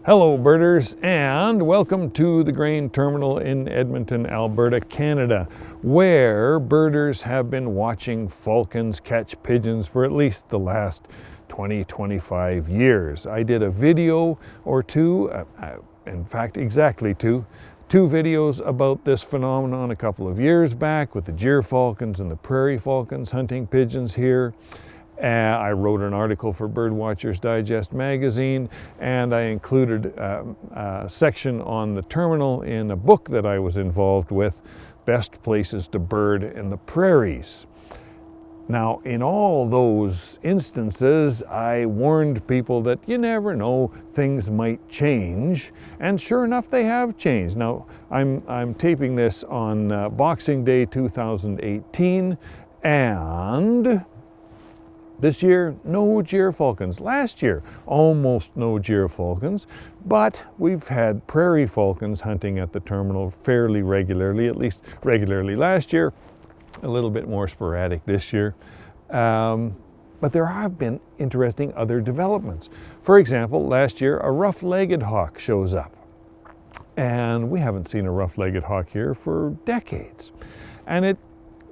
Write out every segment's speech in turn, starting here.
Hello birders, and welcome to the grain terminal in Edmonton, Alberta, Canada, where birders have been watching falcons catch pigeons for at least the last 25 years. I did a video or two, in fact exactly two videos about this phenomenon a couple of years back with the gyr falcons and the prairie falcons hunting pigeons here. I wrote an article for Birdwatchers Digest magazine, and I included a section on the terminal in a book that I was involved with, Best Places to Bird in the Prairies. Now, in all those instances, I warned people that you never know, things might change, and sure enough, they have changed. Now, I'm taping this on Boxing Day 2018, and this year, no gyr falcons. Last year, almost no gyr falcons, but we've had prairie falcons hunting at the terminal fairly regularly, at least regularly last year, a little bit more sporadic this year. But there have been interesting other developments. For example, last year, a rough-legged hawk shows up. And we haven't seen a rough-legged hawk here for decades. And it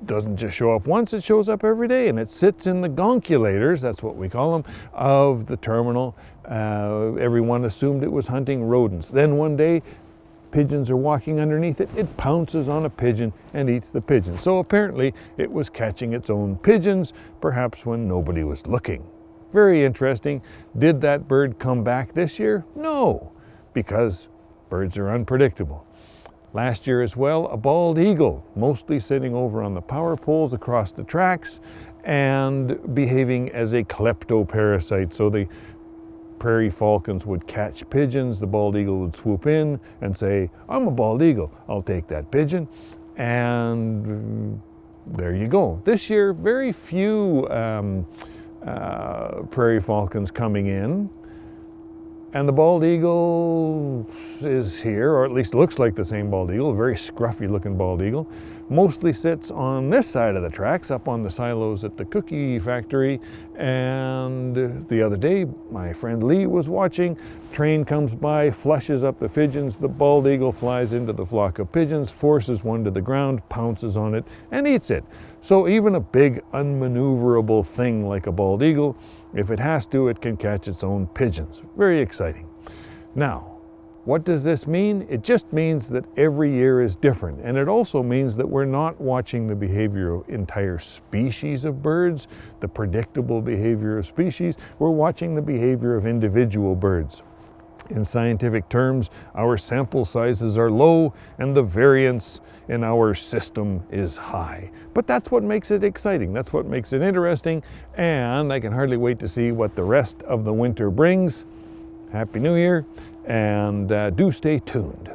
doesn't just show up once, it shows up every day, and it sits in the gonculators, that's what we call them, of the terminal. Everyone assumed it was hunting rodents. Then one day, pigeons are walking underneath it, it pounces on a pigeon and eats the pigeon. So apparently it was catching its own pigeons, perhaps when nobody was looking. Very interesting. Did that bird come back this year? No, because birds are unpredictable. Last year as well, a bald eagle, mostly sitting over on the power poles across the tracks and behaving as a kleptoparasite. So the prairie falcons would catch pigeons, the bald eagle would swoop in and say, "I'm a bald eagle, I'll take that pigeon." And there you go. This year, very few prairie falcons coming in. And the bald eagle is here, or at least looks like the same bald eagle, a very scruffy looking bald eagle. Mostly sits on this side of the tracks, up on the silos at the cookie factory. And the other day, my friend Lee was watching, train comes by, flushes up the pigeons, the bald eagle flies into the flock of pigeons, forces one to the ground, pounces on it, and eats it. So even a big, unmaneuverable thing like a bald eagle, if it has to, it can catch its own pigeons. Very exciting. Now, what does this mean? It just means that every year is different. And it also means that we're not watching the behavior of entire species of birds, the predictable behavior of species. We're watching the behavior of individual birds. In scientific terms, our sample sizes are low and the variance in our system is high. But that's what makes it exciting. That's what makes it interesting. And I can hardly wait to see what the rest of the winter brings. Happy New Year, and do stay tuned.